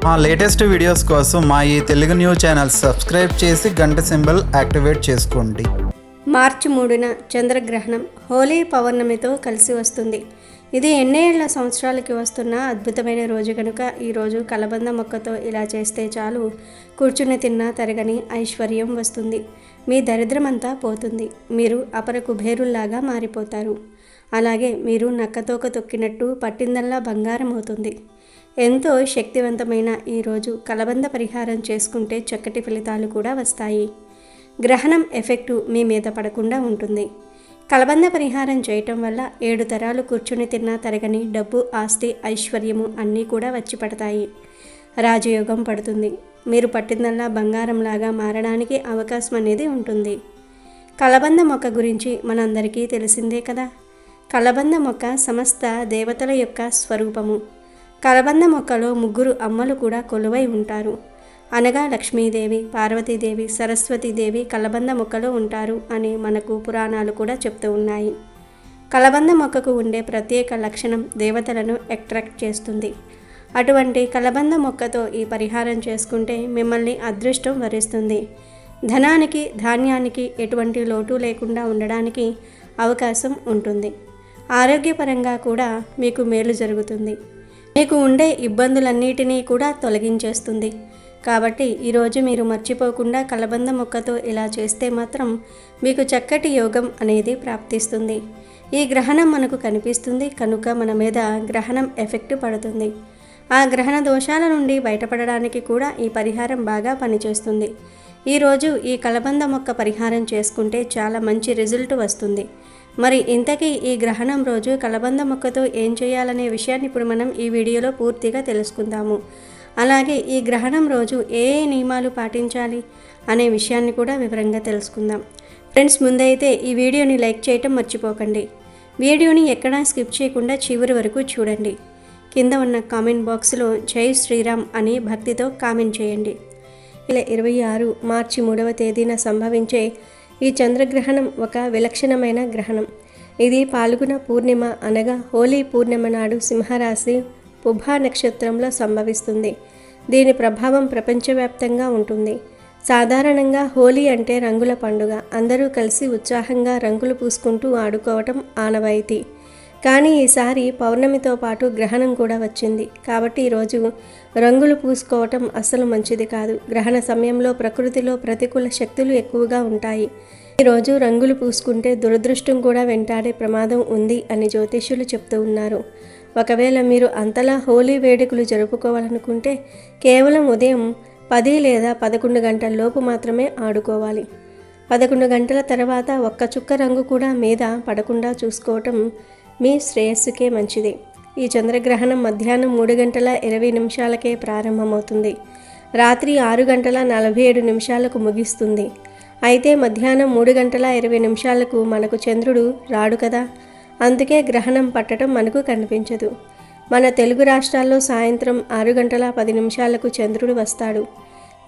మా latest videos కోసం మా ఈ తెలుగు న్యూస్ ఛానల్ సబ్స్క్రైబ్ చేసి గంట సింబల్ యాక్టివేట్ చేసుకోండి. మార్చి 3న చంద్రగ్రహణం హోలీ పౌర్ణమితో కలిసి వస్తుంది. ఇది ఎన్నేళ్ల సంవత్సరాలకి వస్తున్న అద్భుతమైన రోజు కనుక ఈరోజు కలబంద మొక్కతో ఇలా చేస్తే చాలు, కూర్చుని తిన్నా తరగని ఐశ్వర్యం వస్తుంది. మీ దరిద్రమంతా పోతుంది. మీరు అపర కుబేరుల్లాగా మారిపోతారు. అలాగే మీరు నక్కతోక తొక్కినట్టు పట్టిందల్లా బంగారం అవుతుంది. ఎంతో శక్తివంతమైన ఈరోజు కలబంద పరిహారం చేసుకుంటే చక్కటి ఫలితాలు కూడా వస్తాయి. గ్రహణం ఎఫెక్టు మీ మీద పడకుండా ఉంటుంది. కలబంద పరిహారం చేయటం వల్ల 7 తరాలు కూర్చుని తిన్నా తరగని డబ్బు, ఆస్తి, ఐశ్వర్యము అన్నీ కూడా వచ్చి పడతాయి. రాజయోగం పడుతుంది. మీరు పట్టిందల్లా బంగారంలాగా మారడానికి అవకాశం అనేది ఉంటుంది. కలబంద మొక్క గురించి మనందరికీ తెలిసిందే కదా. కలబంద మొక్క సమస్త దేవతల యొక్క స్వరూపము. కలబంద మొక్కలో 3 అమ్మలు కూడా కొలువై ఉంటారు. అనగా లక్ష్మీదేవి, పార్వతీదేవి, సరస్వతీదేవి కలబంద మొక్కలో ఉంటారు అని మనకు పురాణాలు కూడా చెప్తూ ఉన్నాయి. కలబంద మొక్కకు ఉండే ప్రత్యేక లక్షణం దేవతలను అట్రాక్ట్ చేస్తుంది. అటువంటి కలబంద మొక్కతో ఈ పరిహారం చేసుకుంటే మిమ్మల్ని అదృష్టం వరిస్తుంది. ధనానికి, ధాన్యానికి ఎటువంటి లోటు లేకుండా ఉండడానికి అవకాశం ఉంటుంది. ఆరోగ్యపరంగా కూడా మీకు మేలు జరుగుతుంది. మీకు ఉండే ఇబ్బందులన్నిటినీ కూడా తొలగించేస్తుంది. కాబట్టి ఈరోజు మీరు మర్చిపోకుండా కలబంద మొక్కతో ఇలా చేస్తే మాత్రం మీకు చక్కటి యోగం అనేది ప్రాప్తిస్తుంది. ఈ గ్రహణం మనకు కనిపిస్తుంది కనుక మన మీద గ్రహణం ఎఫెక్ట్ పడుతుంది. ఆ గ్రహణ దోషాల నుండి బయటపడడానికి కూడా ఈ పరిహారం బాగా పనిచేస్తుంది. ఈరోజు ఈ కలబంద మొక్క పరిహారం చేసుకుంటే చాలా మంచి రిజల్ట్ వస్తుంది. మరి ఇంతకీ ఈ గ్రహణం రోజు కలబంద మొక్కతో ఏం చేయాలనే విషయాన్ని ఇప్పుడు మనం ఈ వీడియోలో పూర్తిగా తెలుసుకుందాము. అలాగే ఈ గ్రహణం రోజు ఏ నియమాలు పాటించాలి అనే విషయాన్ని కూడా వివరంగా తెలుసుకుందాం. ఫ్రెండ్స్, ముందైతే ఈ వీడియోని లైక్ చేయటం మర్చిపోకండి. వీడియోని ఎక్కడా స్కిప్ చేయకుండా చివరి వరకు చూడండి. కింద ఉన్న కామెంట్ బాక్స్లో జై శ్రీరామ్ అని భక్తితో కామెంట్ చేయండి. ఇలా 26 మార్చి 3వ తేదీన సంభవించే ఈ చంద్రగ్రహణం ఒక విలక్షణమైన గ్రహణం. ఇది పాల్గొన పూర్ణిమ అనగా హోలీ పూర్ణిమ నాడు సింహరాశి పుబ్బా నక్షత్రంలో సంభవిస్తుంది. దీని ప్రభావం ప్రపంచవ్యాప్తంగా ఉంటుంది. సాధారణంగా హోలీ అంటే రంగుల పండుగ. అందరూ కలిసి ఉత్సాహంగా రంగులు పూసుకుంటూ ఆడుకోవటం ఆనవాయితీ. కానీ ఈసారి పౌర్ణమితో పాటు గ్రహణం కూడా వచ్చింది. కాబట్టి ఈరోజు రంగులు పూసుకోవటం అస్సలు మంచిది కాదు. గ్రహణ సమయంలో ప్రకృతిలో ప్రతికూల శక్తులు ఎక్కువగా ఉంటాయి. ఈరోజు రంగులు పూసుకుంటే దురదృష్టం కూడా వెంటాడే ప్రమాదం ఉంది అని జ్యోతిష్యులు చెప్తూ ఉన్నారు. ఒకవేళ మీరు అంతలా హోలీ వేడుకలు జరుపుకోవాలనుకుంటే కేవలం ఉదయం 10 లేదా 11 గంటల లోపు మాత్రమే ఆడుకోవాలి. 11 గంటల తర్వాత ఒక్క చుక్క రంగు కూడా మీద పడకుండా చూసుకోవటం మీ శ్రేయస్సుకే మంచిది. ఈ చంద్రగ్రహణం మధ్యాహ్నం 3 గంటల 20 నిమిషాలకే ప్రారంభమవుతుంది. రాత్రి 6 గంటల 47 నిమిషాలకు ముగిస్తుంది. అయితే మధ్యాహ్నం 3 గంటల 20 నిమిషాలకు మనకు చంద్రుడు రాడు కదా, అందుకే గ్రహణం పట్టడం మనకు కనిపించదు. మన తెలుగు రాష్ట్రాల్లో సాయంత్రం 6 గంటల 10 నిమిషాలకు చంద్రుడు వస్తాడు.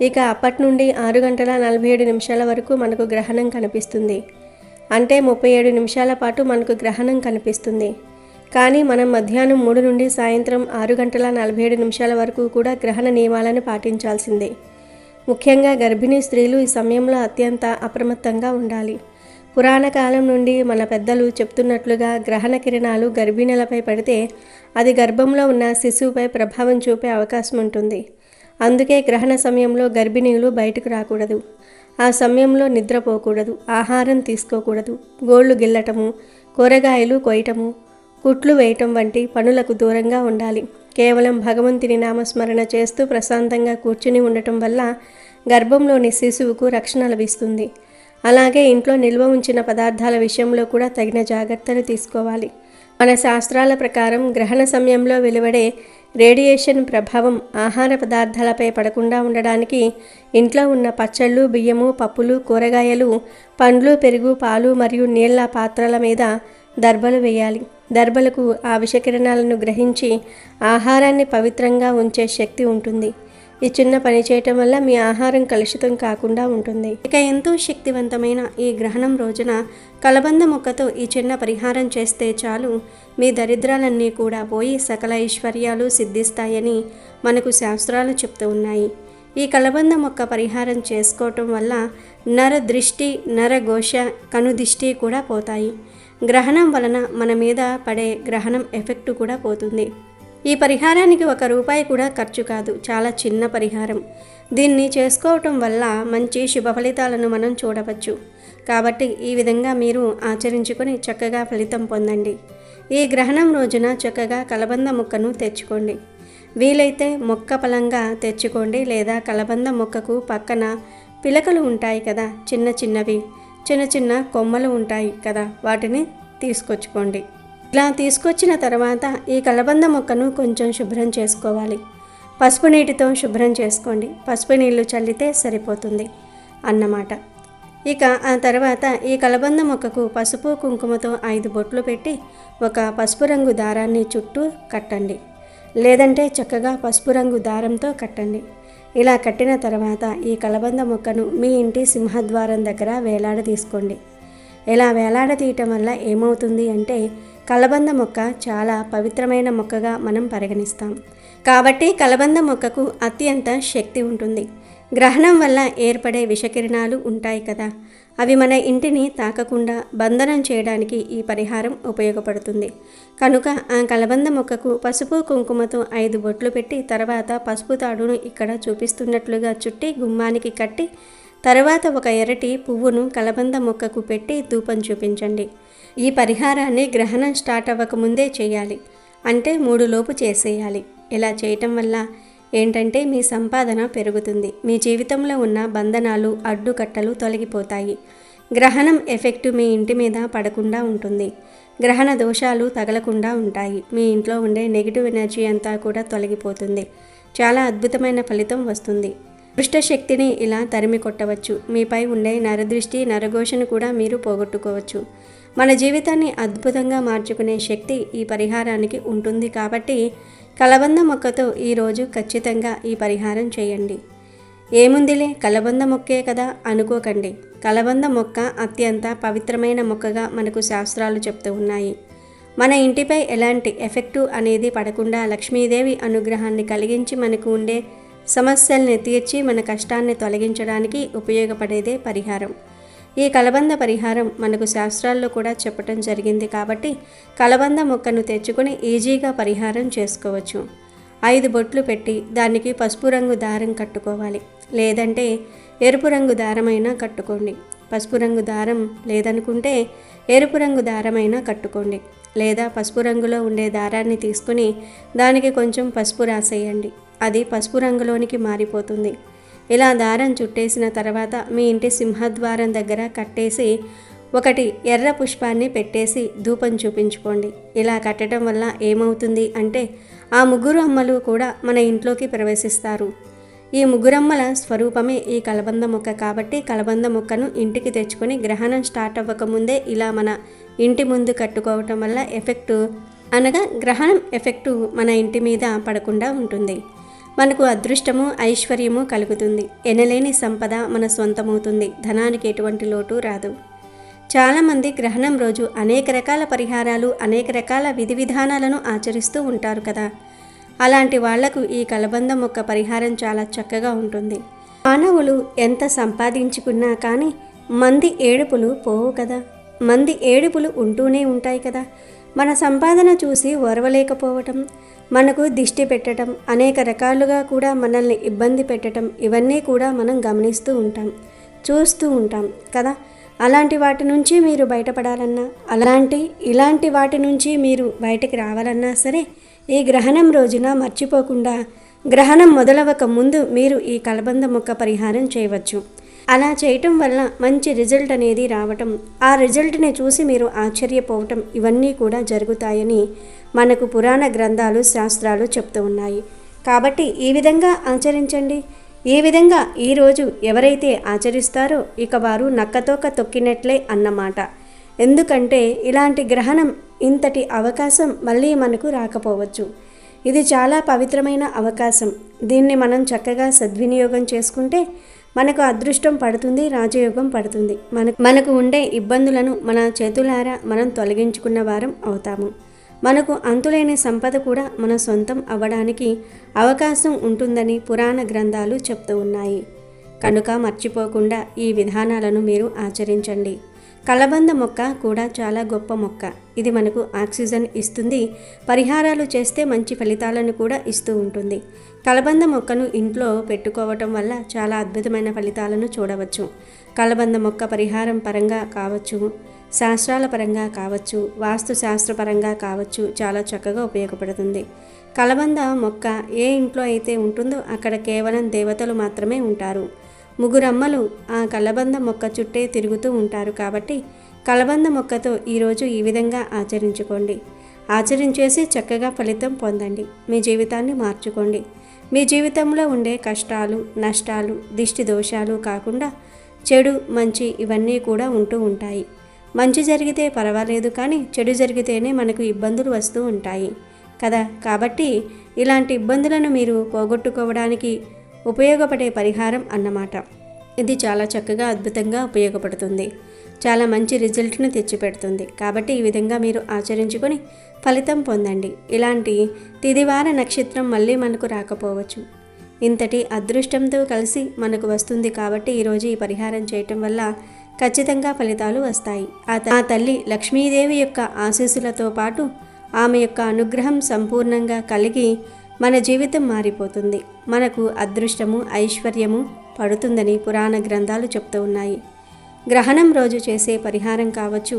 ఇక అప్పటి నుండి 6 గంటల 47 నిమిషాల వరకు మనకు గ్రహణం కనిపిస్తుంది. అంటే 37 నిమిషాల పాటు మనకు గ్రహణం కనిపిస్తుంది. కానీ మనం మధ్యాహ్నం 3 నుండి సాయంత్రం 6 గంటల 47 నిమిషాల వరకు కూడా గ్రహణ నియమాలను పాటించాల్సిందే. ముఖ్యంగా గర్భిణీ స్త్రీలు ఈ సమయంలో అత్యంత అప్రమత్తంగా ఉండాలి. పురాణ కాలం నుండి మన పెద్దలు చెప్తున్నట్లుగా గ్రహణ కిరణాలు గర్భిణీలపై పడితే అది గర్భంలో ఉన్న శిశువుపై ప్రభావం చూపే అవకాశం ఉంటుంది. అందుకే గ్రహణ సమయంలో గర్భిణీలు బయటకు రాకూడదు. ఆ సమయంలో నిద్రపోకూడదు, ఆహారం తీసుకోకూడదు, గోళ్లు గిల్లటము, కూరగాయలు కొయ్యటము, కుట్లు వేయటం వంటి పనులకు దూరంగా ఉండాలి. కేవలం భగవంతుని నామస్మరణ చేస్తూ ప్రశాంతంగా కూర్చుని ఉండటం వల్ల గర్భంలోని శిశువుకు రక్షణ లభిస్తుంది. అలాగే ఇంట్లో నిల్వ ఉంచిన పదార్థాల విషయంలో కూడా తగిన జాగ్రత్తలు తీసుకోవాలి. మన శాస్త్రాల ప్రకారం గ్రహణ సమయంలో వెలువడే రేడియేషన్ ప్రభావం ఆహార పదార్థాలపై పడకుండా ఉండడానికి ఇంట్లో ఉన్న పచ్చళ్ళు, బియ్యము, పప్పులు, కూరగాయలు, పండ్లు, పెరుగు, పాలు మరియు నీళ్ల పాత్రల మీద దర్బలు వేయాలి. దర్బలకు ఆ విషకిరణాలను గ్రహించి ఆహారాన్ని పవిత్రంగా ఉంచే శక్తి ఉంటుంది. ఈ చిన్న పని చేయటం వల్ల మీ ఆహారం కలుషితం కాకుండా ఉంటుంది. ఇక ఎంతో శక్తివంతమైన ఈ గ్రహణం రోజున కలబంద మొక్కతో ఈ చిన్న పరిహారం చేస్తే చాలు, మీ దరిద్రాలన్నీ కూడా పోయి సకల ఐశ్వర్యాలు సిద్ధిస్తాయని మనకు శాస్త్రాలు చెప్తూ ఉన్నాయి. ఈ కలబంద మొక్క పరిహారం చేసుకోవటం వల్ల నర దృష్టి, నరఘోష, కనుదిష్టి కూడా పోతాయి. గ్రహణం వలన మన మీద పడే గ్రహణం ఎఫెక్ట్ కూడా పోతుంది. ఈ పరిహారానికి ₹1 కూడా ఖర్చు కాదు, చాలా చిన్న పరిహారం. దీన్ని చేసుకోవటం వల్ల మంచి శుభ ఫలితాలను మనం చూడవచ్చు. కాబట్టి ఈ విధంగా మీరు ఆచరించుకొని చక్కగా ఫలితం పొందండి. ఈ గ్రహణం రోజున చక్కగా కలబంద మొక్కను తెచ్చుకోండి. వీలైతే మొక్క పలంగా తెచ్చుకోండి, లేదా కలబంద మొక్కకు పక్కన పిలకలు ఉంటాయి కదా, చిన్న చిన్న కొమ్మలు ఉంటాయి కదా, వాటిని తీసుకొచ్చుకోండి. ఇలా తీసుకొచ్చిన తర్వాత ఈ కలబంద మొక్కను కొంచెం శుభ్రం చేసుకోవాలి. పసుపు నీటితో శుభ్రం చేసుకోండి. పసుపు నీళ్లు చల్లితే సరిపోతుంది అన్నమాట. ఇక ఆ తర్వాత ఈ కలబంద మొక్కకు పసుపు కుంకుమతో 5 బొట్లు పెట్టి ఒక పసుపు రంగు దారాన్ని చుట్టూ కట్టండి, లేదంటే చక్కగా పసుపు రంగు దారంతో కట్టండి. ఇలా కట్టిన తర్వాత ఈ కలబంద మొక్కను మీ ఇంటి సింహద్వారం దగ్గర వేలాడదీసుకోండి. ఇలా వేలాడదీయటం వల్ల ఏమవుతుంది అంటే కలబంద మొక్క చాలా పవిత్రమైన మొక్కగా మనం పరిగణిస్తాం. కాబట్టి కలబంద మొక్కకు అత్యంత శక్తి ఉంటుంది. గ్రహణం వల్ల ఏర్పడే విషకిరణాలు ఉంటాయి కదా, అవి మన ఇంటిని తాకకుండా బంధనం చేయడానికి ఈ పరిహారం ఉపయోగపడుతుంది. కనుక ఆ కలబంద మొక్కకు పసుపు కుంకుమతో 5 బొట్లు పెట్టి తర్వాత పసుపు తాడును ఇక్కడ చూపిస్తున్నట్లుగా చుట్టి గుమ్మానికి కట్టి తర్వాత ఒక ఎర్రటి పువ్వును కలబంద మొక్కకు పెట్టి ధూపం చూపించండి. ఈ పరిహారాన్ని గ్రహణం స్టార్ట్ అవ్వకముందే చేయాలి, అంటే 3 లోపు చేసేయాలి. ఇలా చేయటం వల్ల ఏంటంటే మీ సంపాదన పెరుగుతుంది. మీ జీవితంలో ఉన్న బంధనాలు, అడ్డుకట్టలు తొలగిపోతాయి. గ్రహణం ఎఫెక్ట్ మీ ఇంటి మీద పడకుండా ఉంటుంది. గ్రహణ దోషాలు తగలకుండా ఉంటాయి. మీ ఇంట్లో ఉండే నెగిటివ్ ఎనర్జీ అంతా కూడా తొలగిపోతుంది. చాలా అద్భుతమైన ఫలితం వస్తుంది. దుష్టశక్తిని ఇలా తరిమి కొట్టవచ్చు. మీపై ఉండే నరదృష్టి, నరఘోషను కూడా మీరు పోగొట్టుకోవచ్చు. మన జీవితాన్ని అద్భుతంగా మార్చుకునే శక్తి ఈ పరిహారానికి ఉంటుంది. కాబట్టి కలబంద మొక్కతో ఈరోజు ఖచ్చితంగా ఈ పరిహారం చేయండి. ఏముందిలే కలబంద మొక్కే కదా అనుకోకండి. కలబంద మొక్క అత్యంత పవిత్రమైన మొక్కగా మనకు శాస్త్రాలు చెప్తూ ఉన్నాయి. మన ఇంటిపై ఎలాంటి ఎఫెక్టు అనేది పడకుండా లక్ష్మీదేవి అనుగ్రహాన్ని కలిగించి మనకు ఉండే సమస్యల్ని తీర్చి మన కష్టాన్ని తొలగించడానికి ఉపయోగపడేదే పరిహారం. ఈ కలబంద పరిహారం మనకు శాస్త్రాల్లో కూడా చెప్పటం జరిగింది. కాబట్టి కలబంద మొక్కను తెచ్చుకొని ఈజీగా పరిహారం చేసుకోవచ్చు. 5 బొట్లు పెట్టి దానికి పసుపు రంగు దారం కట్టుకోవాలి, లేదంటే ఎరుపు రంగు దారమైనా కట్టుకోండి. పసుపు రంగు దారం లేదనుకుంటే ఎరుపు రంగు దారమైనా కట్టుకోండి, లేదా పసుపు రంగులో ఉండే దారాన్ని తీసుకుని దానికి కొంచెం పసుపు రాసేయండి. అది పసుపు రంగులోనికి మారిపోతుంది. ఇలా దారం చుట్టేసిన తర్వాత మీ ఇంటి సింహద్వారం దగ్గర కట్టేసి 1 ఎర్ర పుష్పాన్ని పెట్టేసి ధూపం చూపించుకోండి. ఇలా కట్టడం వల్ల ఏమవుతుంది అంటే ఆ 3 అమ్మలు కూడా మన ఇంట్లోకి ప్రవేశిస్తారు. ఈ 3 అమ్మల స్వరూపమే ఈ కలబంద మొక్క. కాబట్టి కలబంద మొక్కను ఇంటికి తెచ్చుకొని గ్రహణం స్టార్ట్ అవ్వకముందే ఇలా మన ఇంటి ముందు కట్టుకోవటం వల్ల ఎఫెక్టు అనగా గ్రహణం ఎఫెక్టు మన ఇంటి మీద పడకుండా ఉంటుంది. మనకు అదృష్టము, ఐశ్వర్యము కలుగుతుంది. ఎనలేని సంపద మన సొంతమవుతుంది. ధనానికి ఎటువంటి లోటు రాదు. చాలామంది గ్రహణం రోజు అనేక రకాల పరిహారాలు, అనేక రకాల విధి విధానాలను ఆచరిస్తూ ఉంటారు కదా. అలాంటి వాళ్లకు ఈ కలబంద మొక్క పరిహారం చాలా చక్కగా ఉంటుంది. మానవులు ఎంత సంపాదించుకున్నా కానీ మంది ఏడుపులు పోవు కదా, మంది ఏడుపులు ఉంటూనే ఉంటాయి కదా. మన సంపాదన చూసి ఓర్వలేకపోవటం, మనకు దిష్టి పెట్టడం, అనేక రకాలుగా కూడా మనల్ని ఇబ్బంది పెట్టడం, ఇవన్నీ కూడా మనం గమనిస్తూ ఉంటాం, చూస్తూ ఉంటాం కదా. అలాంటి వాటి నుంచి మీరు బయటపడాలన్నా, ఇలాంటి వాటి నుంచి మీరు బయటికి రావాలన్నా సరే ఈ గ్రహణం రోజున మర్చిపోకుండా గ్రహణం మొదలవక ముందు మీరు ఈ కలబంద మొక్క పరిహారం చేయవచ్చు. అలా చేయటం వల్ల మంచి రిజల్ట్ అనేది రావటం, ఆ రిజల్ట్ని చూసి మీరు ఆశ్చర్యపోవటం, ఇవన్నీ కూడా జరుగుతాయని మనకు పురాణ గ్రంథాలు, శాస్త్రాలు చెప్తూ ఉన్నాయి. కాబట్టి ఈ విధంగా ఆచరించండి. ఈ విధంగా ఈరోజు ఎవరైతే ఆచరిస్తారో ఇక వారు నక్కతోక తొక్కినట్లే అన్నమాట. ఎందుకంటే ఇలాంటి గ్రహణం, ఇంతటి అవకాశం మళ్ళీ మనకు రాకపోవచ్చు. ఇది చాలా పవిత్రమైన అవకాశం. దీన్ని మనం చక్కగా సద్వినియోగం చేసుకుంటే మనకు అదృష్టం పడుతుంది, రాజయోగం పడుతుంది. మనకు ఉండే ఇబ్బందులను మన చేతులారా మనం తొలగించుకున్న వారం అవుతాము. మనకు అంతులేని సంపద కూడా మన సొంతం అవ్వడానికి అవకాశం ఉంటుందని పురాణ గ్రంథాలు చెప్తూ ఉన్నాయి. కనుక మర్చిపోకుండా ఈ విధానాలను మీరు ఆచరించండి. కలబంద మొక్క కూడా చాలా గొప్ప మొక్క. ఇది మనకు ఆక్సిజన్ ఇస్తుంది. పరిహారాలు చేస్తే మంచి ఫలితాలను కూడా ఇస్తూ ఉంటుంది. కలబంద మొక్కను ఇంట్లో పెట్టుకోవటం వల్ల చాలా అద్భుతమైన ఫలితాలను చూడవచ్చు. కలబంద మొక్క పరిహారం పరంగా కావచ్చు, శాస్త్రాల పరంగా కావచ్చు, వాస్తు శాస్త్రపరంగా కావచ్చు, చాలా చక్కగా ఉపయోగపడుతుంది. కలబంద మొక్క ఏ ఇంట్లో అయితే ఉంటుందో అక్కడ కేవలం దేవతలు మాత్రమే ఉంటారు. ముగ్గురమ్మలు ఆ కలబంద మొక్క చుట్టే తిరుగుతూ ఉంటారు. కాబట్టి కలబంద మొక్కతో ఈరోజు ఈ విధంగా ఆచరించుకోండి. ఆచరించేసి చక్కగా ఫలితం పొందండి. మీ జీవితాన్ని మార్చుకోండి. మీ జీవితంలో ఉండే కష్టాలు, నష్టాలు, దిష్టి దోషాలు కాకుండా చెడు, మంచి ఇవన్నీ కూడా ఉంటూ ఉంటాయి. మంచి జరిగితే పర్వాలేదు, కానీ చెడు జరిగితేనే మనకు ఇబ్బందులు వస్తూ ఉంటాయి కదా. కాబట్టి ఇలాంటి ఇబ్బందులను మీరు పోగొట్టుకోవడానికి ఉపయోగపడే పరిహారం అన్నమాట. ఇది చాలా చక్కగా అద్భుతంగా ఉపయోగపడుతుంది. చాలా మంచి రిజల్ట్ని తెచ్చిపెడుతుంది. కాబట్టి ఈ విధంగా మీరు ఆచరించుకొని ఫలితం పొందండి. ఇలాంటి తిదివార నక్షత్రం మళ్ళీ మనకు రాకపోవచ్చు. ఇంతటి అదృష్టంతో కలిసి మనకు వస్తుంది. కాబట్టి ఈరోజు ఈ పరిహారం చేయటం వల్ల ఖచ్చితంగా ఫలితాలు వస్తాయి. ఆ తల్లి లక్ష్మీదేవి యొక్క ఆశీస్సులతో పాటు ఆమె యొక్క అనుగ్రహం సంపూర్ణంగా కలిగి మన జీవితం మారిపోతుంది. మనకు అదృష్టము, ఐశ్వర్యము పడుతుందని పురాణ గ్రంథాలు చెప్తూ ఉన్నాయి. గ్రహణం రోజు చేసే పరిహారం కావచ్చు,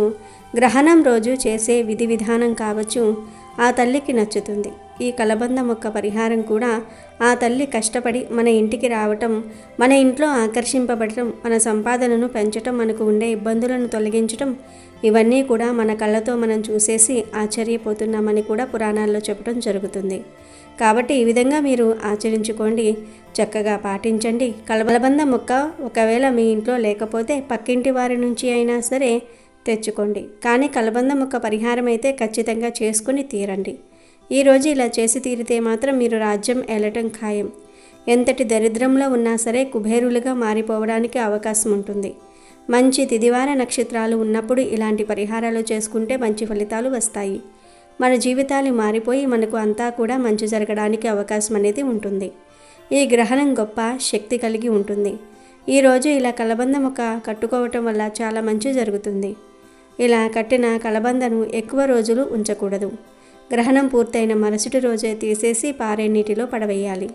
గ్రహణం రోజు చేసే విధి విధానం కావచ్చు, ఆ తల్లికి నచ్చుతుంది. ఈ కలబంద మొక్క పరిహారం కూడా ఆ తల్లి కష్టపడి మన ఇంటికి రావటం, మన ఇంట్లో ఆకర్షింపబడటం, మన సంపాదనను పెంచటం, మనకు ఉండే ఇబ్బందులను తొలగించటం, ఇవన్నీ కూడా మన కళ్ళతో మనం చూసేసి ఆశ్చర్యపోతున్నామని కూడా పురాణాల్లో చెప్పడం జరుగుతుంది. కాబట్టి ఈ విధంగా మీరు ఆచరించుకోండి, చక్కగా పాటించండి. కలబంద మొక్క ఒకవేళ మీ ఇంట్లో లేకపోతే పక్కింటి వారి నుంచి అయినా సరే తెచ్చుకోండి. కానీ కలబంద మొక్క పరిహారం అయితే ఖచ్చితంగా చేసుకుని తీరండి. ఈరోజు ఇలా చేసి తీరితే మాత్రం మీరు రాజ్యం ఏలటం ఖాయం. ఎంతటి దరిద్రంలో ఉన్నా సరే కుబేరులుగా మారిపోవడానికి అవకాశం ఉంటుంది. మంచి తిదివార నక్షత్రాలు ఉన్నప్పుడు ఇలాంటి పరిహారాలు చేసుకుంటే మంచి ఫలితాలు వస్తాయి. మన జీవితాలు మారిపోయి మనకు అంతా కూడా మంచి జరగడానికి అవకాశం అనేది ఉంటుంది. ఈ గ్రహణం గొప్ప శక్తి కలిగి ఉంటుంది. ఈరోజు ఇలా కలబంద మొక్క కట్టుకోవటం వల్ల చాలా మంచి జరుగుతుంది. ఇలా కట్టిన కలబందను ఎక్కువ రోజులు ఉంచకూడదు. గ్రహణం పూర్తయిన మరుసటి రోజే తీసేసి పారే నీటిలో పడవేయాలి.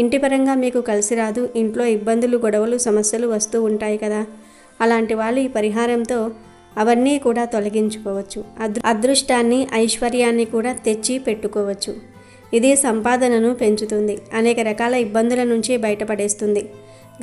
ఇంటి పరంగా మీకు కలిసి రాదు, ఇంట్లో ఇబ్బందులు, గొడవలు, సమస్యలు వస్తూ ఉంటాయి కదా. అలాంటి వాళ్ళు ఈ పరిహారంతో అవన్నీ కూడా తొలగించుకోవచ్చు. అదృష్టాన్ని, ఐశ్వర్యాన్ని కూడా తెచ్చి పెట్టుకోవచ్చు. ఇది సంపాదనను పెంచుతుంది. అనేక రకాల ఇబ్బందుల నుంచి బయటపడేస్తుంది.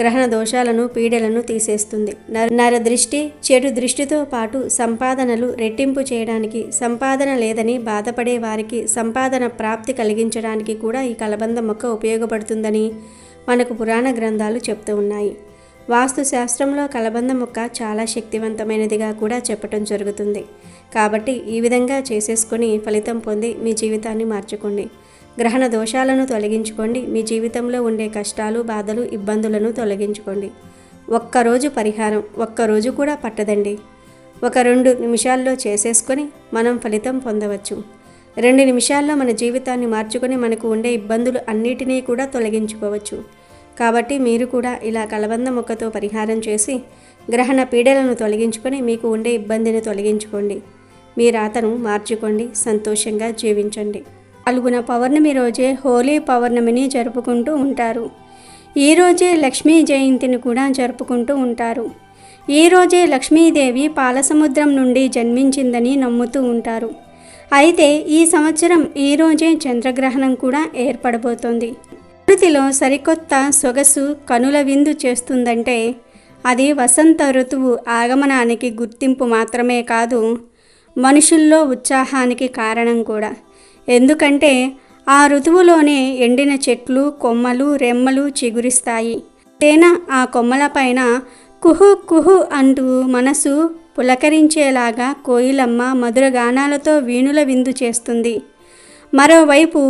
గ్రహణ దోషాలను, పీడలను తీసేస్తుంది. నర దృష్టి, చెడు దృష్టితో పాటు సంపాదనలు రెట్టింపు చేయడానికి, సంపాదన లేదని బాధపడే వారికి సంపాదన ప్రాప్తి కలిగించడానికి కూడా ఈ కలబంద మొక్క ఉపయోగపడుతుందని మనకు పురాణ గ్రంథాలు చెప్తూ ఉన్నాయి. వాస్తు శాస్త్రంలో కలబంద మొక్క చాలా శక్తివంతమైనదిగా కూడా చెప్పటం జరుగుతుంది. కాబట్టి ఈ విధంగా చేసేసుకొని ఫలితం పొంది మీ జీవితాన్ని మార్చుకోండి. గ్రహణ దోషాలను తొలగించుకోండి. మీ జీవితంలో ఉండే కష్టాలు, బాధలు, ఇబ్బందులను తొలగించుకోండి. ఒక్కరోజు పరిహారం, ఒక్కరోజు కూడా పట్టదండి. 1-2 నిమిషాల్లో చేసేసుకొని మనం ఫలితం పొందవచ్చు. 2 నిమిషాల్లో మన జీవితాన్ని మార్చుకొని మనకు ఉండే ఇబ్బందులు అన్నిటినీ కూడా తొలగించుకోవచ్చు. కాబట్టి మీరు కూడా ఇలా కలబంద మొక్కతో పరిహారం చేసి గ్రహణ పీడలను తొలగించుకొని మీకు ఉండే ఇబ్బందిని తొలగించుకోండి. మీ రాతను మార్చుకోండి, సంతోషంగా జీవించండి. పాల్గొన పౌర్ణమి రోజే హోలీ పౌర్ణమిని జరుపుకుంటూ ఉంటారు. ఈరోజే లక్ష్మీ జయంతిని కూడా జరుపుకుంటూ ఉంటారు. ఈరోజే లక్ష్మీదేవి పాలసముద్రం నుండి జన్మించిందని నమ్ముతూ ఉంటారు. అయితే ఈ సంవత్సరం ఈరోజే చంద్రగ్రహణం కూడా ఏర్పడబోతోంది. ప్రకృతిలో సరికొత్త సొగసు కనుల విందు చేస్తుందంటే అది వసంత ఋతువు ఆగమనానికి గుర్తింపు మాత్రమే కాదు, మనుషుల్లో ఉత్సాహానికి కారణం కూడా. ఎందుకంటే ఆ ఋతువులోనే ఎండిన చెట్లు, కొమ్మలు, రెమ్మలు చిగురిస్తాయి. తేనె ఆ కొమ్మలపైన కుహు కుహు అంటూ మనసు పులకరించేలాగా కోయిలమ్మ మధుర గానాలతో వీణుల విందు చేస్తుంది. మరోవైపు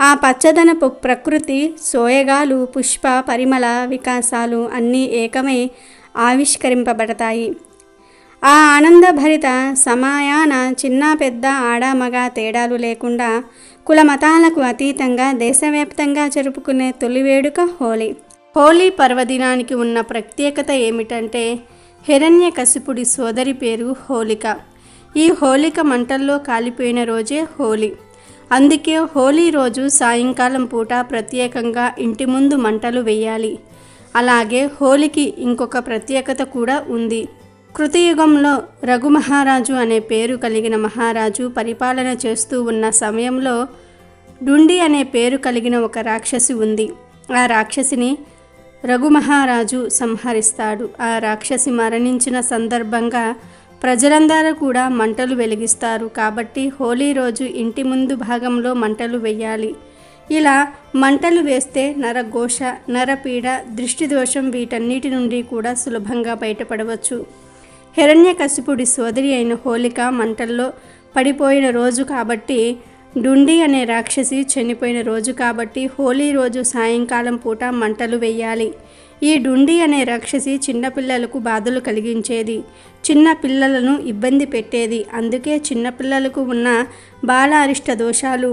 ఆ పచ్చదనపు ప్రకృతి, సోయగాలు, పుష్ప పరిమళ వికాసాలు అన్నీ ఏకమై ఆవిష్కరింపబడతాయి. ఆ ఆనందభరిత సమయాన చిన్న పెద్ద ఆడ మగ తేడాలు లేకుండా కుల మతాలకు అతీతంగా దేశవ్యాప్తంగా జరుపుకునే తొలి వేడుక హోలీ. హోలీ పర్వదినానికి ఉన్న ప్రత్యేకత ఏమిటంటే హిరణ్యకశిపుడి సోదరి పేరు హోలిక. ఈ హోలిక మంటల్లో కాలిపోయిన రోజే హోలీ. అందుకే హోలీ రోజు సాయంకాలం పూట ప్రత్యేకంగా ఇంటి ముందు మంటలు వేయాలి. అలాగే హోలీకి ఇంకొక ప్రత్యేకత కూడా ఉంది. కృతయుగంలో రఘు మహారాజు అనే పేరు కలిగిన మహారాజు పరిపాలన చేస్తూ ఉన్న సమయంలో డుండి అనే పేరు కలిగిన ఒక రాక్షసి ఉంది. ఆ రాక్షసిని రఘు మహారాజు సంహరిస్తాడు. ఆ రాక్షసి మరణించిన సందర్భంగా ప్రజలందరూ కూడా మంటలు వెలిగిస్తారు. కాబట్టి హోలీ రోజు ఇంటి ముందు భాగంలో మంటలు వేయాలి. ఇలా మంటలు వేస్తే నరఘోష, నరపీడ, దృష్టి దోషం వీటన్నిటి నుండి కూడా సులభంగా బయటపడవచ్చు. హిరణ్యకశిపుడి సోదరి అయిన హోలిక మంటల్లో పడిపోయిన రోజు కాబట్టి, డుండి అనే రాక్షసి చనిపోయిన రోజు కాబట్టి హోలీ రోజు సాయంకాలం పూట మంటలు వేయాలి. ఈ డుండి అనే రాక్షసి చిన్నపిల్లలకు బాధలు కలిగించేది, చిన్న పిల్లలను ఇబ్బంది పెట్టేది. అందుకే చిన్నపిల్లలకు ఉన్న బాల అరిష్ట దోషాలు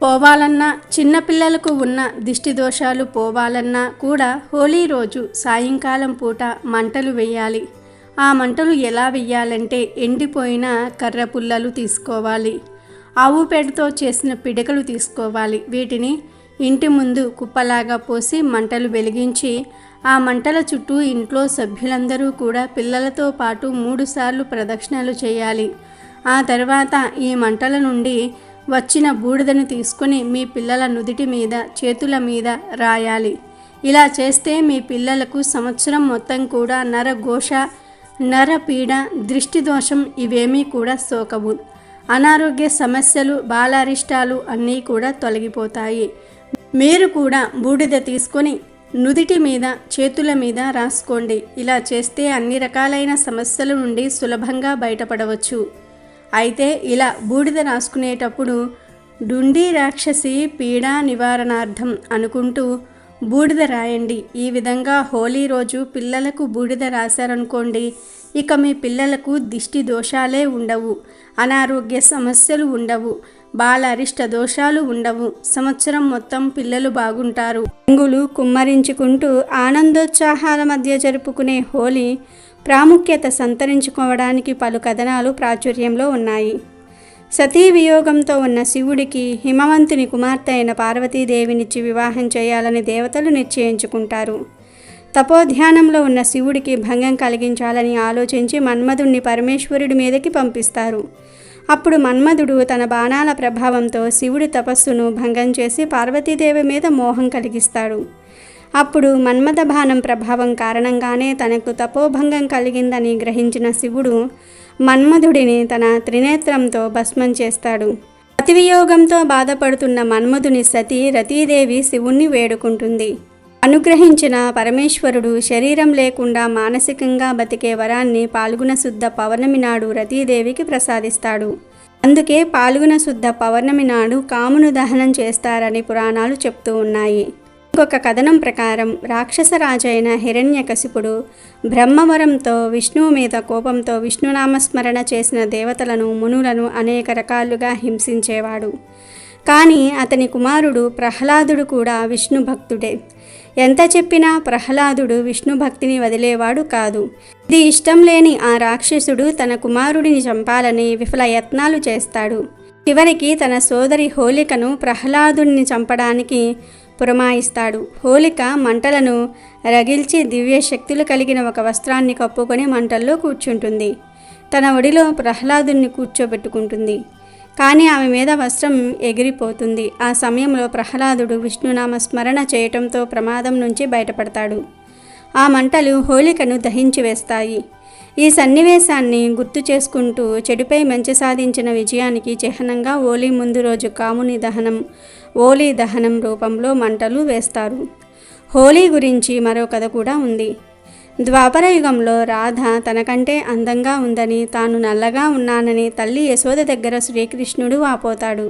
పోవాలన్నా, చిన్నపిల్లలకు ఉన్న దిష్టి దోషాలు పోవాలన్నా కూడా హోలీ రోజు సాయంకాలం పూట మంటలు వేయాలి. ఆ మంటలు ఎలా వెయ్యాలంటే ఎండిపోయిన కర్ర పుల్లలు తీసుకోవాలి, ఆవు పేడతో చేసిన పిడకలు తీసుకోవాలి. వీటిని ఇంటి ముందు కుప్పలాగా పోసి మంటలు వెలిగించి ఆ మంటల చుట్టూ ఇంట్లో సభ్యులందరూ కూడా పిల్లలతో పాటు 3 సార్లు ప్రదక్షిణలు చేయాలి. ఆ తర్వాత ఈ మంటల నుండి వచ్చిన బూడిదను తీసుకొని మీ పిల్లల నుదిటి మీద, చేతుల మీద రాయాలి. ఇలా చేస్తే మీ పిల్లలకు సంవత్సరం మొత్తం కూడా నరఘోష, నరపీడ, దృష్టి దోషం ఇవేమీ కూడా సోకవు. అనారోగ్య సమస్యలు, బాలారిష్టాలు అన్నీ కూడా తొలగిపోతాయి. మీరు కూడా బూడిద తీసుకొని నుదిటి మీద, చేతుల మీద రాసుకోండి. ఇలా చేస్తే అన్ని రకాలైన సమస్యల నుండి సులభంగా బయటపడవచ్చు. అయితే ఇలా బూడిద రాసుకునేటప్పుడు డుండి రాక్షసి పీడా నివారణార్థం అనుకుంటూ బూడిద రాయండి. ఈ విధంగా హోలీ రోజు పిల్లలకు బూడిద రాశారనుకోండి, ఇక మీ పిల్లలకు దిష్టి దోషాలే ఉండవు, అనారోగ్య సమస్యలు ఉండవు, బాల అరిష్ట దోషాలు ఉండవు. సంవత్సరం మొత్తం పిల్లలు బాగుంటారు. రంగులు కుమ్మరించుకుంటూ ఆనందోత్సాహాల మధ్య జరుపుకునే హోలీ ప్రాముఖ్యత సంతరించుకోవడానికి పలు కథనాలు ప్రాచుర్యంలో ఉన్నాయి. సతీ వియోగంతో ఉన్న శివుడికి హిమవంతుని కుమార్తె అయిన పార్వతీదేవినిచ్చి వివాహం చేయాలని దేవతలు నిశ్చయించుకుంటారు. తపోధ్యానంలో ఉన్న శివుడికి భంగం కలిగించాలని ఆలోచించి మన్మధుణ్ణి పరమేశ్వరుడి మీదకి పంపిస్తారు. అప్పుడు మన్మధుడు తన బాణాల ప్రభావంతో శివుడి తపస్సును భంగం చేసి పార్వతీదేవి మీద మోహం కలిగిస్తాడు. అప్పుడు మన్మథ బాణం ప్రభావం కారణంగానే తనకు తపోభంగం కలిగిందని గ్రహించిన శివుడు మన్మధుడిని తన త్రినేత్రంతో భస్మం చేస్తాడు. అతివియోగంతో బాధపడుతున్న మన్మధుని సతీ రతీదేవి శివుణ్ణి వేడుకుంటుంది. అనుగ్రహించిన పరమేశ్వరుడు శరీరం లేకుండా మానసికంగా బతికే వరాన్ని పాల్గొన శుద్ధ పౌర్ణమి నాడు రతీదేవికి ప్రసాదిస్తాడు. అందుకే పాల్గొన శుద్ధ పౌర్ణమి నాడు కామును దహనం చేస్తారని పురాణాలు చెప్తూ ఉన్నాయి. ఇంకొక కథనం ప్రకారం రాక్షసరాజైన హిరణ్యకశిపుడు బ్రహ్మవరంతో విష్ణువు మీద కోపంతో విష్ణునామస్మరణ చేసిన దేవతలను, మునులను అనేక రకాలుగా హింసించేవాడు. కానీ అతని కుమారుడు ప్రహ్లాదుడు కూడా విష్ణు భక్తుడే. ఎంత చెప్పినా ప్రహ్లాదుడు విష్ణు భక్తిని వదిలేవాడు కాదు. ఇది ఇష్టం లేని ఆ రాక్షసుడు తన కుమారుడిని చంపాలని విఫల యత్నాలు చేస్తాడు. చివరికి తన సోదరి హోలికను ప్రహ్లాదుడిని చంపడానికి పురమాయిస్తాడు. హోలిక మంటలను రగిల్చి దివ్య శక్తులు కలిగిన ఒక వస్త్రాన్ని కప్పుకొని మంటల్లో కూర్చుంటుంది. తన ఒడిలో ప్రహ్లాదుని కూర్చోబెట్టుకుంటుంది. కానీ ఆమె మీద వస్త్రం ఎగిరిపోతుంది. ఆ సమయంలో ప్రహ్లాదుడు విష్ణునామ స్మరణ చేయటంతో ప్రమాదం నుంచి బయటపడతాడు. ఆ మంటలు హోలికను దహించి వేస్తాయి. ఈ సన్నివేశాన్ని గుర్తు చేసుకుంటూ చెడుపై మంచి సాధించిన విజయానికి చిహ్నంగా హోలీ ముందు రోజు కాముని దహనం, హోలీ దహనం రూపంలో మంటలు వేస్తారు. హోలీ గురించి మరో కథ కూడా ఉంది. ద్వాపర యుగంలో రాధ తనకంటే అందంగా ఉందని, తాను నల్లగా ఉన్నానని తల్లి యశోద దగ్గర శ్రీకృష్ణుడు వాపోతాడు.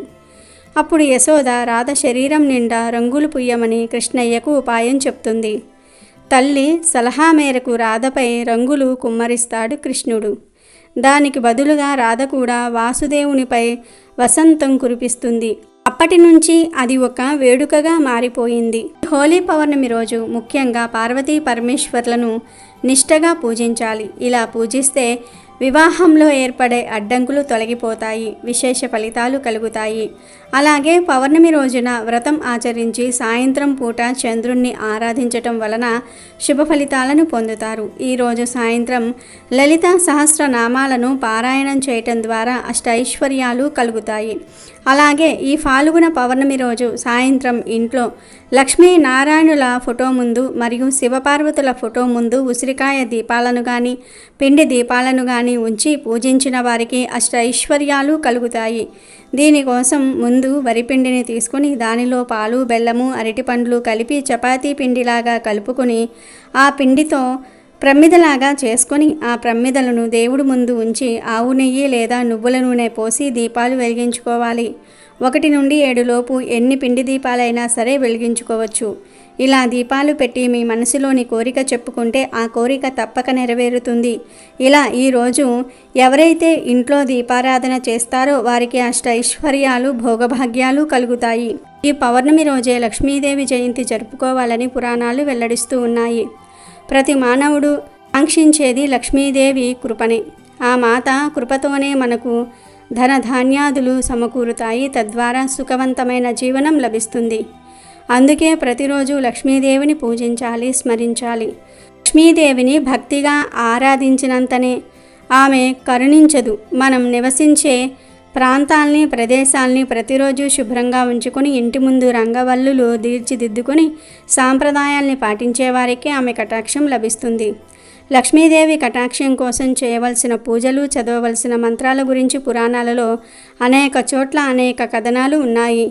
అప్పుడు యశోద రాధ శరీరం నిండా రంగులు పుయ్యమని కృష్ణయ్యకు ఉపాయం చెప్తుంది. తల్లి సలహా మేరకు రాధపై రంగులు కుమ్మరిస్తాడు కృష్ణుడు. దానికి బదులుగా రాధ కూడా వాసుదేవునిపై వసంతం కురిపిస్తుంది. అప్పటి నుంచి అది ఒక వేడుకగా మారిపోయింది. హోలీ పౌర్ణమి రోజు ముఖ్యంగా పార్వతీ పరమేశ్వర్లను నిష్టగా పూజించాలి. ఇలా పూజిస్తే వివాహంలో ఏర్పడే అడ్డంకులు తొలగిపోతాయి, విశేష ఫలితాలు కలుగుతాయి. అలాగే పౌర్ణమి రోజున వ్రతం ఆచరించి సాయంత్రం పూట చంద్రుణ్ణి ఆరాధించటం వలన శుభ ఫలితాలను పొందుతారు. ఈరోజు సాయంత్రం లలిత సహస్రనామాలను పారాయణం చేయటం ద్వారా అష్టైశ్వర్యాలు కలుగుతాయి. అలాగే ఈ ఫాల్గుణ పౌర్ణమి రోజు సాయంత్రం ఇంట్లో లక్ష్మీనారాయణుల ఫోటో ముందు మరియు శివపార్వతుల ఫోటో ముందు ఉసిరికాయ దీపాలను కానీ పిండి దీపాలను కానీ ఉంచి పూజించిన వారికి అష్టైశ్వర్యాలు కలుగుతాయి. దీనికోసం ముందు వరిపిండిని తీసుకుని దానిలో పాలు, బెల్లము, అరటిపండ్లు కలిపి చపాతీ పిండిలాగా కలుపుకొని ఆ పిండితో ప్రమ్మిదలాగా చేసుకొని ఆ ప్రమ్మిదలను దేవుడి ముందు ఉంచి ఆవు నెయ్యి లేదా నువ్వుల నూనె పోసి దీపాలు వెలిగించుకోవాలి. 1 నుండి 7 లోపు ఎన్ని పిండి దీపాలైనా సరే వెలిగించుకోవచ్చు. ఇలా దీపాలు పెట్టి మీ మనసులోని కోరిక చెప్పుకుంటే ఆ కోరిక తప్పక నెరవేరుతుంది. ఇలా ఈరోజు ఎవరైతే ఇంట్లో దీపారాధన చేస్తారో వారికి అష్టైశ్వర్యాలు, భోగభాగ్యాలు కలుగుతాయి. ఈ పౌర్ణమి రోజే లక్ష్మీదేవి జయంతి జరుపుకోవాలని పురాణాలు వెల్లడిస్తూ ఉన్నాయి. ప్రతి మానవుడు ఆంక్షించేది లక్ష్మీదేవి కృపనే. ఆ మాత కృపతోనే మనకు ధనధాన్యాదులు సమకూరుతాయి. తద్వారా సుఖవంతమైన జీవనం లభిస్తుంది. అందుకే ప్రతిరోజు లక్ష్మీదేవిని పూజించాలి, స్మరించాలి. లక్ష్మీదేవిని భక్తిగా ఆరాధించినంతనే ఆమె కరుణించదు. మనం నివసించే ప్రాంతాల్ని, ప్రదేశాల్ని ప్రతిరోజు శుభ్రంగా ఉంచుకొని ఇంటి ముందు రంగవల్లులు తీర్చిదిద్దుకొని సాంప్రదాయాల్ని పాటించేవారికి ఆమె కటాక్షం లభిస్తుంది. లక్ష్మీదేవి కటాక్షం కోసం చేయవలసిన పూజలు, చదవవలసిన మంత్రాల గురించి పురాణాలలో అనేక చోట్ల అనేక కథనాలు ఉన్నాయి.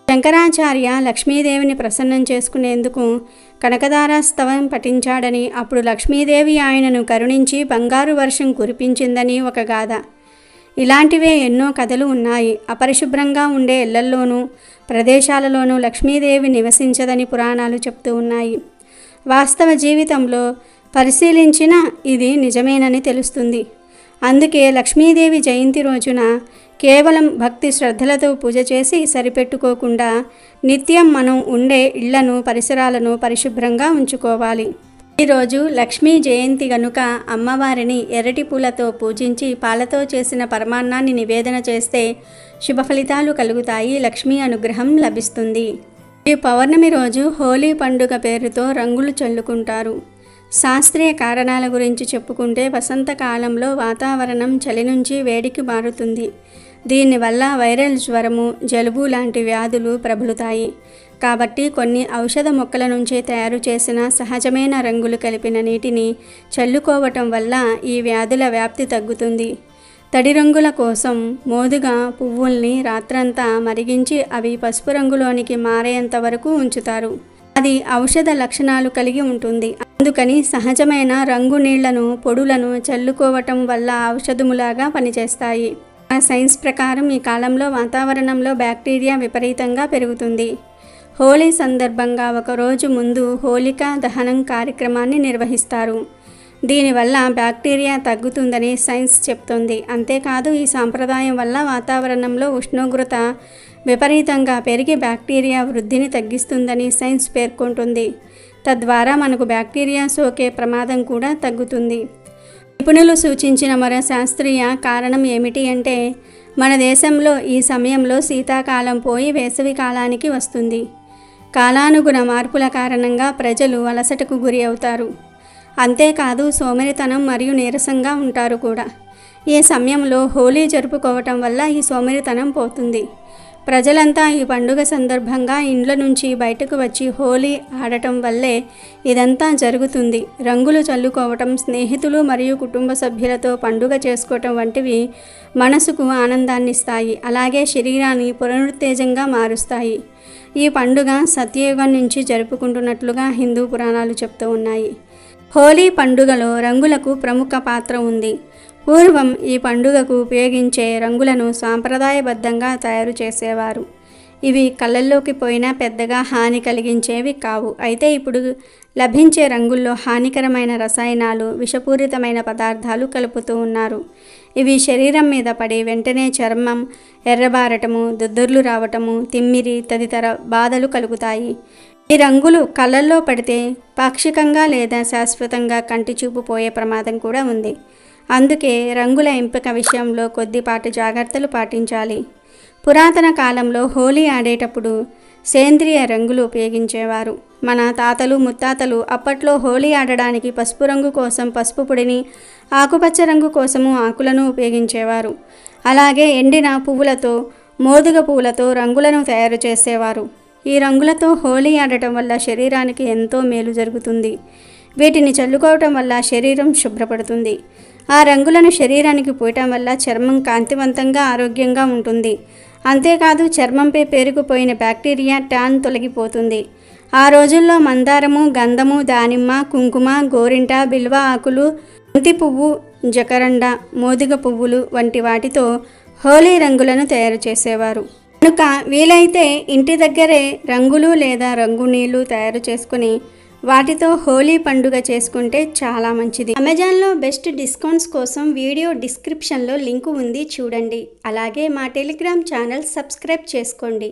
శంకరాచార్య లక్ష్మీదేవిని ప్రసన్నం చేసుకునేందుకు కనకదారాస్తవం పఠించాడని, అప్పుడు లక్ష్మీదేవి ఆయనను కరుణించి బంగారు వర్షం కురిపించిందని ఒక గాథ. ఇలాంటివే ఎన్నో కథలు ఉన్నాయి. అపరిశుభ్రంగా ఉండే ఇళ్లల్లోనూ ప్రదేశాలలోనూ లక్ష్మీదేవి నివసించదని పురాణాలు చెప్తూ ఉన్నాయి. వాస్తవ జీవితంలో పరిశీలించిన ఇది నిజమేనని తెలుస్తుంది. అందుకే లక్ష్మీదేవి జయంతి రోజున కేవలం భక్తి శ్రద్ధలతో పూజ చేసి సరిపెట్టుకోకుండా నిత్యం మనం ఉండే ఇళ్లను, పరిసరాలను పరిశుభ్రంగా ఉంచుకోవాలి. ఈరోజు లక్ష్మీ జయంతి గనుక అమ్మవారిని ఎర్రటి పూలతో పూజించి పాలతో చేసిన పరమాన్నాన్ని నివేదన చేస్తే శుభ ఫలితాలు కలుగుతాయి, లక్ష్మీ అనుగ్రహం లభిస్తుంది. ఈ పౌర్ణమి రోజు హోలీ పండుగ పేరుతో రంగులు చల్లుకుంటారు. శాస్త్రీయ కారణాల గురించి చెప్పుకుంటే వసంతకాలంలో వాతావరణం చలి నుంచి వేడికి మారుతుంది. దీనివల్ల వైరల్ జ్వరము, జలుబు లాంటి వ్యాధులు ప్రబలుతాయి. కాబట్టి కొన్ని ఔషధ మొక్కల నుంచి తయారు చేసిన సహజమైన రంగులు కలిపిన నీటిని చల్లుకోవటం వల్ల ఈ వ్యాధుల వ్యాప్తి తగ్గుతుంది. తడి రంగుల కోసం మోదుగా పువ్వుల్ని రాత్రంతా మరిగించి అవి పసుపు రంగులోనికి మారేంత వరకు ఉంచుతారు. అది ఔషధ లక్షణాలు కలిగి ఉంటుంది. అందుకని సహజమైన రంగు నీళ్లను, పొడులను చల్లుకోవటం వల్ల ఔషధములాగా పనిచేస్తాయి. సైన్స్ ప్రకారం ఈ కాలంలో వాతావరణంలో బ్యాక్టీరియా విపరీతంగా పెరుగుతుంది. హోలీ సందర్భంగా ఒకరోజు ముందు హోలికా దహనం కార్యక్రమాన్ని నిర్వహిస్తారు. దీనివల్ల బ్యాక్టీరియా తగ్గుతుందని సైన్స్ చెప్తోంది. అంతేకాదు ఈ సాంప్రదాయం వల్ల వాతావరణంలో ఉష్ణోగ్రత విపరీతంగా పెరిగి బ్యాక్టీరియా వృద్ధిని తగ్గిస్తుందని సైన్స్ పేర్కొంటుంది. తద్వారా మనకు బ్యాక్టీరియా సోకే ప్రమాదం కూడా తగ్గుతుంది. నిపుణులు సూచించిన మరో శాస్త్రీయ కారణం ఏమిటి అంటే మన దేశంలో ఈ సమయంలో శీతాకాలం పోయి వేసవి కాలానికి వస్తుంది. కాలానుగుణ మార్పుల కారణంగా ప్రజలు అలసటకు గురి అవుతారు. అంతేకాదు సోమరితనం మరియు నీరసంగా ఉంటారు కూడా. ఈ సమయంలో హోలీ జరుపుకోవటం వల్ల ఈ సోమరితనం పోతుంది. ప్రజలంతా ఈ పండుగ సందర్భంగా ఇండ్ల నుంచి బయటకు వచ్చి హోలీ ఆడటం వల్లే ఇదంతా జరుగుతుంది. రంగులు చల్లుకోవటం, స్నేహితులు మరియు కుటుంబ సభ్యులతో పండుగ చేసుకోవటం వంటివి మనసుకు ఆనందాన్ని ఇస్తాయి. అలాగే శరీరాన్ని పునరుత్తేజంగా మారుస్తాయి. ఈ పండుగ సత్యయుగం నుంచి జరుపుకుంటున్నట్లుగా హిందూ పురాణాలు చెప్తూ ఉన్నాయి. హోలీ పండుగలో రంగులకు ప్రముఖ పాత్ర ఉంది. పూర్వం ఈ పండుగకు ఉపయోగించే రంగులను సాంప్రదాయబద్ధంగా తయారు చేసేవారు. ఇవి కళ్ళల్లోకి పోయినా పెద్దగా హాని కలిగించేవి కావు. అయితే ఇప్పుడు లభించే రంగుల్లో హానికరమైన రసాయనాలు, విషపూరితమైన పదార్థాలు కలుపుతూ ఉన్నారు. ఇవి శరీరం మీద పడి వెంటనే చర్మం ఎర్రబారటము, దుద్దుర్లు రావటము, తిమ్మిరి తదితర బాధలు కలుగుతాయి. ఈ రంగులు కళ్ళల్లో పడితే పాక్షికంగా లేదా శాశ్వతంగా కంటి చూపు పోయే ప్రమాదం కూడా ఉంది. అందుకే రంగుల ఎంపిక విషయంలో కొద్దిపాటి జాగ్రత్తలు పాటించాలి. పురాతన కాలంలో హోలీ ఆడేటప్పుడు సేంద్రియ రంగులు ఉపయోగించేవారు. మన తాతలు ముత్తాతలు అప్పట్లో హోలీ ఆడడానికి పసుపు రంగు కోసం పసుపు పొడిని, ఆకుపచ్చ రంగు కోసము ఆకులను ఉపయోగించేవారు. అలాగే ఎండిన పువ్వులతో, మోదుగ పువ్వులతో రంగులను తయారు చేసేవారు. ఈ రంగులతో హోలీ ఆడటం వల్ల శరీరానికి ఎంతో మేలు జరుగుతుంది. వీటిని చల్లుకోవటం వల్ల శరీరం శుభ్రపడుతుంది. ఆ రంగులను శరీరానికి పూయటం వల్ల చర్మం కాంతివంతంగా, ఆరోగ్యంగా ఉంటుంది. అంతేకాదు చర్మంపై పేరుకుపోయిన బ్యాక్టీరియా, ట్యాన్ తొలగిపోతుంది. ఆ రోజుల్లో మందారము, గంధము, దానిమ్మ, కుంకుమ, గోరింట, బిల్వ ఆకులు, బంతి పువ్వు, జకరండ, మోదుగ పువ్వులు వంటి వాటితో హోలీ రంగులను తయారు చేసేవారు. కనుక వీలైతే ఇంటి దగ్గరే రంగులు లేదా రంగు నీళ్లు తయారు చేసుకుని వాటితో హోలీ పండుగ చేసుకుంటే చాలా మంచిది. అమెజాన్లో బెస్ట్ డిస్కౌంట్స్ కోసం వీడియో డిస్క్రిప్షన్లో లింకు ఉంది, చూడండి. అలాగే మా టెలిగ్రామ్ ఛానల్ సబ్స్క్రైబ్ చేసుకోండి.